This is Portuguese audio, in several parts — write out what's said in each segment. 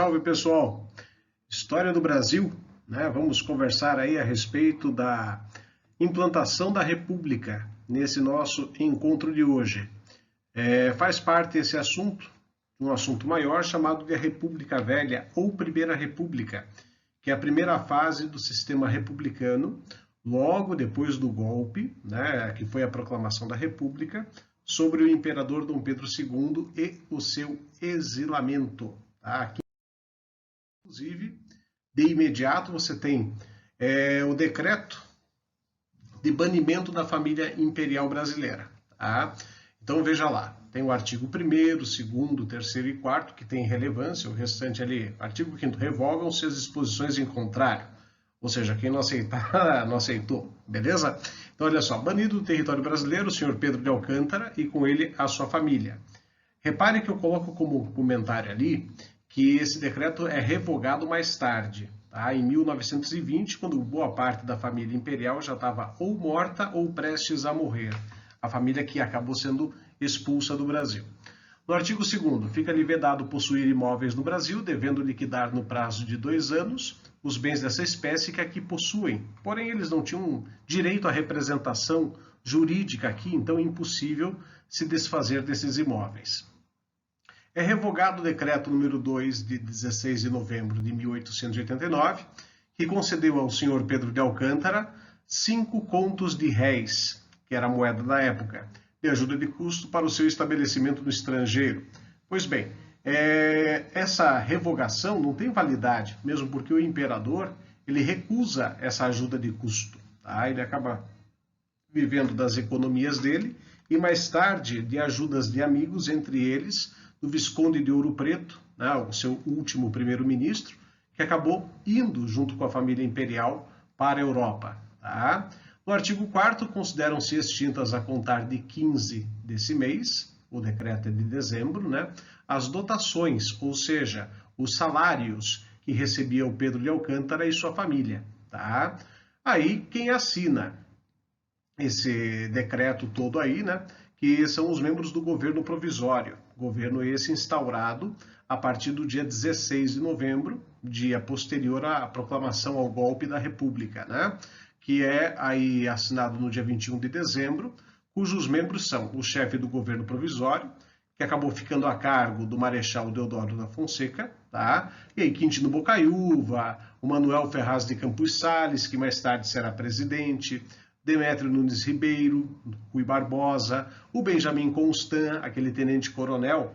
salve pessoal! História do Brasil, né? Vamos conversar aí a respeito da implantação da República nesse nosso encontro de hoje. Faz parte esse assunto, um assunto maior chamado de República Velha ou Primeira República, que é a primeira fase do sistema republicano, logo depois do golpe, né, que foi a proclamação da República, sobre o imperador Dom Pedro II e o seu exilamento. Tá? Aqui, inclusive, de imediato você tem o decreto de banimento da família imperial brasileira. Tá? Então veja lá, tem o artigo 1º, 2º, 3º e 4º, que tem relevância, o restante ali, artigo 5º, revogam-se as disposições em contrário, ou seja, quem não aceitar, não aceitou, beleza? Então olha só, banido do território brasileiro o senhor Pedro de Alcântara e com ele a sua família. Repare que eu coloco como comentário ali que esse decreto é revogado mais tarde, tá? Em 1920, quando boa parte da família imperial já estava ou morta ou prestes a morrer. A família que acabou sendo expulsa do Brasil. No artigo 2º, fica-lhe vedado possuir imóveis no Brasil, devendo liquidar no prazo de 2 anos os bens dessa espécie que aqui possuem. Porém, eles não tinham direito à representação jurídica aqui, então é impossível se desfazer desses imóveis. É revogado o decreto número 2 de 16 de novembro de 1889, que concedeu ao senhor Pedro de Alcântara 5 contos de réis, que era a moeda da época, de ajuda de custo para o seu estabelecimento no estrangeiro. Pois bem, essa revogação não tem validade, mesmo porque o imperador ele recusa essa ajuda de custo. Tá? Ele acaba vivendo das economias dele e mais tarde de ajudas de amigos, entre eles do Visconde de Ouro Preto, né, o seu último primeiro-ministro, que acabou indo junto com a família imperial para a Europa. Tá? No artigo 4º, consideram-se extintas a contar de 15 desse mês, o decreto é de dezembro, né, as dotações, ou seja, os salários que recebia o Pedro de Alcântara e sua família. Tá? Aí, quem assina esse decreto todo aí, né, que são os membros do governo provisório, governo esse instaurado a partir do dia 16 de novembro, dia posterior à proclamação ao golpe da República, né? Que é aí assinado no dia 21 de dezembro, cujos membros são o chefe do governo provisório, que acabou ficando a cargo do Marechal Deodoro da Fonseca, tá? E aí Quintino Bocaiúva, o Manuel Ferraz de Campos Sales, que mais tarde será presidente, Demétrio Nunes Ribeiro, Rui Barbosa, o Benjamin Constant, aquele tenente-coronel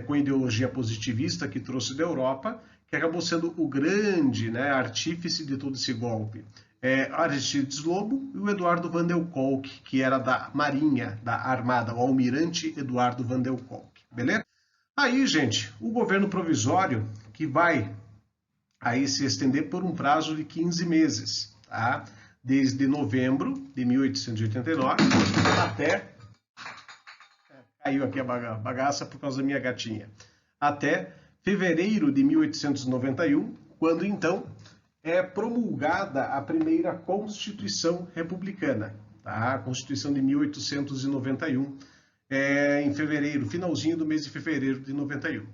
com ideologia positivista que trouxe da Europa, que acabou sendo o grande, né, artífice de todo esse golpe. Aristides Lobo e o Eduardo Van der Kolk, que era da Marinha, da Armada, o almirante Eduardo Van der Kolk, beleza? Aí, gente, o governo provisório que vai aí se estender por um prazo de 15 meses, tá? Desde novembro de 1889 até... Caiu aqui a bagaça por causa da minha gatinha. Até fevereiro de 1891, quando então é promulgada a primeira Constituição Republicana, tá? A Constituição de 1891, em fevereiro, finalzinho do mês de fevereiro de 91.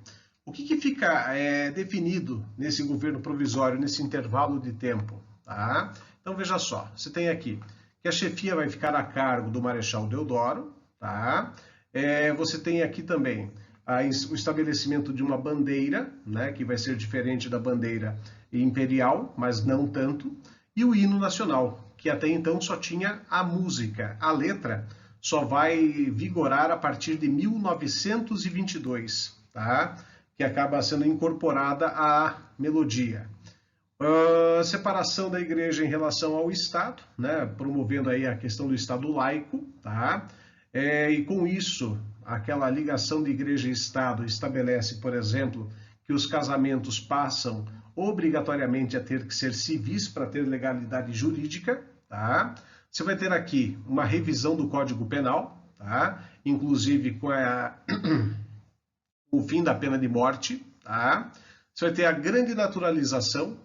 O que fica definido nesse governo provisório, nesse intervalo de tempo? Tá? Então veja só, você tem aqui que a chefia vai ficar a cargo do Marechal Deodoro, tá? Você tem aqui também o estabelecimento de uma bandeira, né, que vai ser diferente da bandeira imperial, mas não tanto, e o hino nacional, que até então só tinha a música. A letra só vai vigorar a partir de 1922, tá? Que acaba sendo incorporada à melodia. Separação da igreja em relação ao Estado, né, promovendo aí a questão do Estado laico, tá? E com isso, aquela ligação de igreja e Estado estabelece, por exemplo, que os casamentos passam obrigatoriamente a ter que ser civis para ter legalidade jurídica, tá? Você vai ter aqui uma revisão do Código Penal, tá? Inclusive com o fim da pena de morte, tá? Você vai ter a grande naturalização,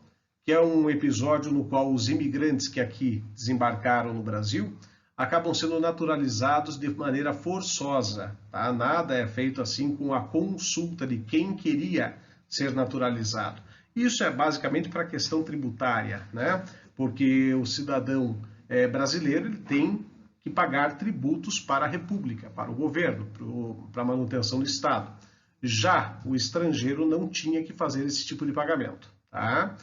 que é um episódio no qual os imigrantes que aqui desembarcaram no Brasil acabam sendo naturalizados de maneira forçosa, tá? Nada é feito assim com a consulta de quem queria ser naturalizado. Isso é basicamente para a questão tributária, né? Porque o cidadão brasileiro ele tem que pagar tributos para a República, para o governo, para a manutenção do Estado. Já o estrangeiro não tinha que fazer esse tipo de pagamento. Tá?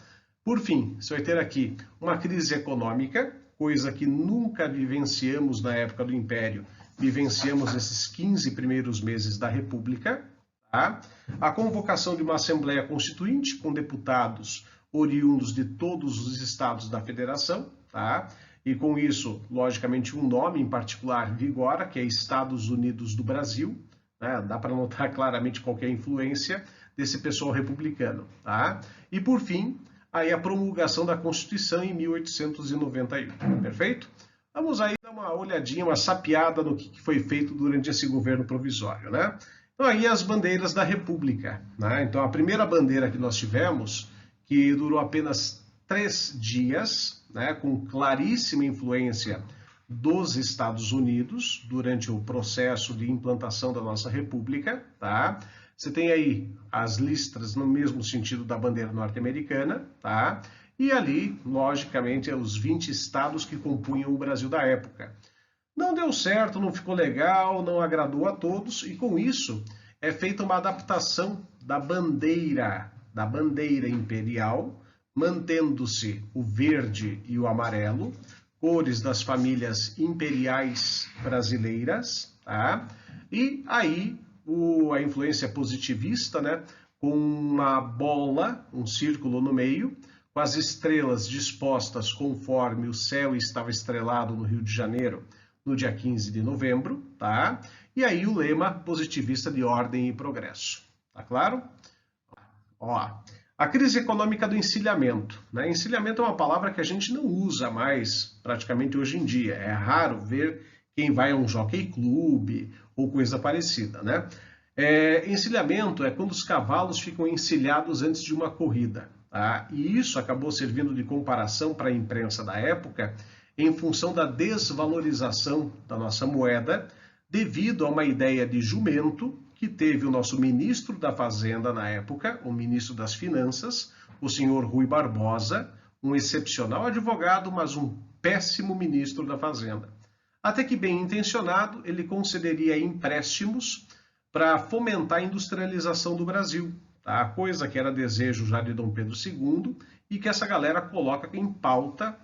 Por fim, você vai ter aqui uma crise econômica, coisa que nunca vivenciamos na época do Império, vivenciamos esses 15 primeiros meses da República. Tá? A convocação de uma Assembleia Constituinte com deputados oriundos de todos os estados da Federação, tá? E com isso, logicamente, um nome em particular vigora, que é Estados Unidos do Brasil, né? Dá para notar claramente qualquer influência desse pessoal republicano, tá? E por fim, aí a promulgação da Constituição em 1891, perfeito? Vamos aí dar uma olhadinha, uma sapeada no que foi feito durante esse governo provisório, né? Então aí as bandeiras da República, né? Então a primeira bandeira que nós tivemos, que durou apenas 3 dias, né, com claríssima influência dos Estados Unidos durante o processo de implantação da nossa República, tá? Você tem aí as listras no mesmo sentido da bandeira norte-americana, tá? E ali, logicamente, os 20 estados que compunham o Brasil da época. Não deu certo, não ficou legal, não agradou a todos, e com isso é feita uma adaptação da bandeira imperial, mantendo-se o verde e o amarelo, cores das famílias imperiais brasileiras, tá? E aí a influência positivista, né? Com uma bola, um círculo no meio, com as estrelas dispostas conforme o céu estava estrelado no Rio de Janeiro, no dia 15 de novembro, tá? E aí o lema positivista de ordem e progresso, tá claro? Ó, a crise econômica do encilhamento, né? Encilhamento é uma palavra que a gente não usa mais praticamente hoje em dia. É raro ver quem vai a um jockey club ou coisa parecida, né? Encilhamento é quando os cavalos ficam encilhados antes de uma corrida, tá? E isso acabou servindo de comparação para a imprensa da época em função da desvalorização da nossa moeda devido a uma ideia de jumento que teve o nosso ministro da Fazenda na época, o ministro das Finanças, o senhor Rui Barbosa, um excepcional advogado, mas um péssimo ministro da Fazenda. Até que, bem intencionado, ele concederia empréstimos para fomentar a industrialização do Brasil, tá? Coisa que era desejo já de Dom Pedro II e que essa galera coloca em pauta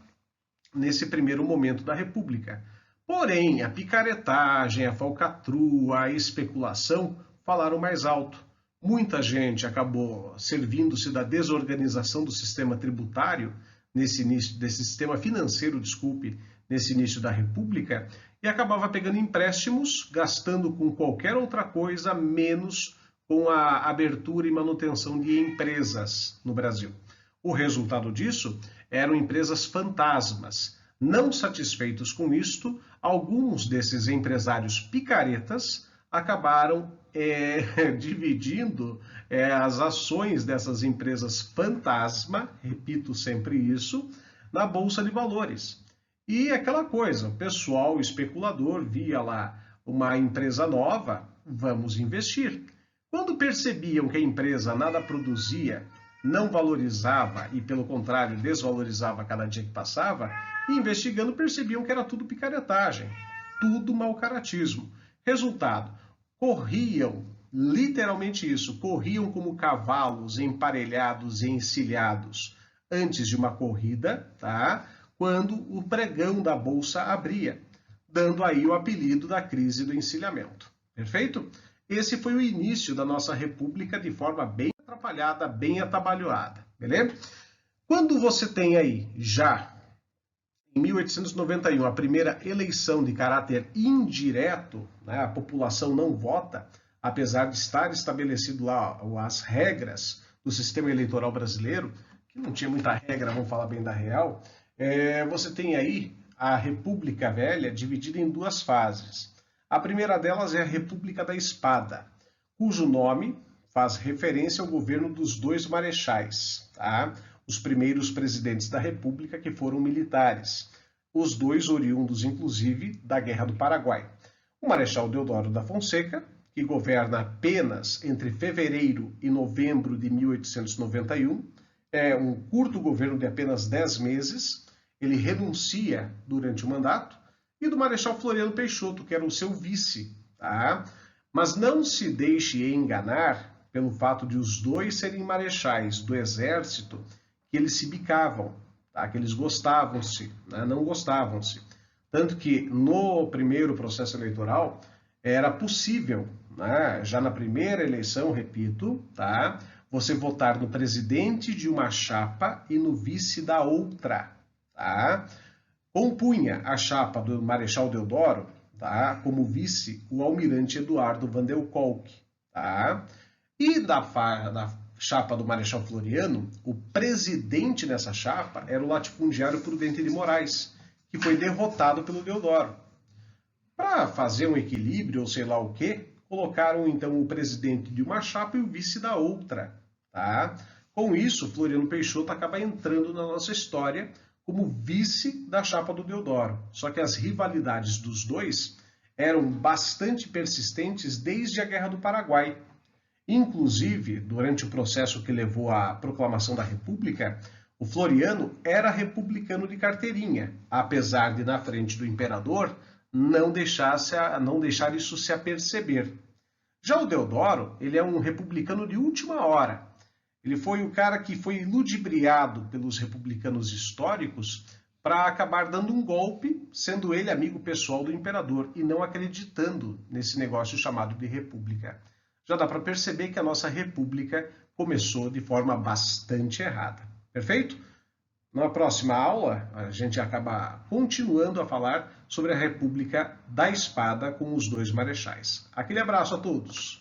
nesse primeiro momento da República. Porém, a picaretagem, a falcatrua, a especulação falaram mais alto. Muita gente acabou servindo-se da desorganização do sistema tributário, nesse início, desse sistema financeiro, desculpe, nesse início da República, e acabava pegando empréstimos, gastando com qualquer outra coisa, menos com a abertura e manutenção de empresas no Brasil. O resultado disso eram empresas fantasmas. Não satisfeitos com isto, alguns desses empresários picaretas acabaram dividindo as ações dessas empresas fantasma, repito sempre isso, na Bolsa de Valores. E aquela coisa, o pessoal especulador via lá uma empresa nova, vamos investir. Quando percebiam que a empresa nada produzia, não valorizava e, pelo contrário, desvalorizava cada dia que passava, e investigando percebiam que era tudo picaretagem, tudo mau caratismo. Resultado, corriam, literalmente isso, corriam como cavalos emparelhados e encilhados antes de uma corrida, tá? Quando o pregão da Bolsa abria, dando aí o apelido da crise do encilhamento. Perfeito? Esse foi o início da nossa República de forma bem atrapalhada, bem atabalhoada, beleza? Quando você tem aí, já em 1891, a primeira eleição de caráter indireto, né, a população não vota, apesar de estar estabelecido lá as regras do sistema eleitoral brasileiro, que não tinha muita regra, vamos falar bem da real, você tem aí a República Velha dividida em 2 fases. A primeira delas é a República da Espada, cujo nome faz referência ao governo dos 2 marechais, tá? Os primeiros presidentes da República que foram militares, os 2 oriundos, inclusive, da Guerra do Paraguai. O Marechal Deodoro da Fonseca, que governa apenas entre fevereiro e novembro de 1891. É um curto governo de apenas 10 meses. Ele renuncia durante o mandato. E do Marechal Floriano Peixoto, que era o seu vice. Tá? Mas não se deixe enganar pelo fato de os dois serem marechais do Exército, que eles se bicavam, tá? Que eles gostavam-se, né? Não gostavam-se. Tanto que no primeiro processo eleitoral era possível, né? Já na primeira eleição, repito, tá? Você votar no presidente de uma chapa e no vice da outra. Tá? Compunha a chapa do Marechal Deodoro, tá? Como vice o almirante Eduardo Van der Kolk. Tá? E da chapa do Marechal Floriano, o presidente nessa chapa era o latifundiário Prudente de Moraes, que foi derrotado pelo Deodoro. Para fazer um equilíbrio, ou sei lá o quê, colocaram então o presidente de uma chapa e o vice da outra. Tá? Com isso, Floriano Peixoto acaba entrando na nossa história como vice da chapa do Deodoro. Só que as rivalidades dos dois eram bastante persistentes desde a Guerra do Paraguai. Inclusive, durante o processo que levou à proclamação da República, o Floriano era republicano de carteirinha, apesar de, na frente do imperador, não deixar isso se aperceber. Já o Deodoro, ele é um republicano de última hora. Ele foi o cara que foi ludibriado pelos republicanos históricos para acabar dando um golpe, sendo ele amigo pessoal do imperador e não acreditando nesse negócio chamado de república. Já dá para perceber que a nossa república começou de forma bastante errada. Perfeito? Na próxima aula, a gente acaba continuando a falar sobre a República da Espada com os dois marechais. Aquele abraço a todos!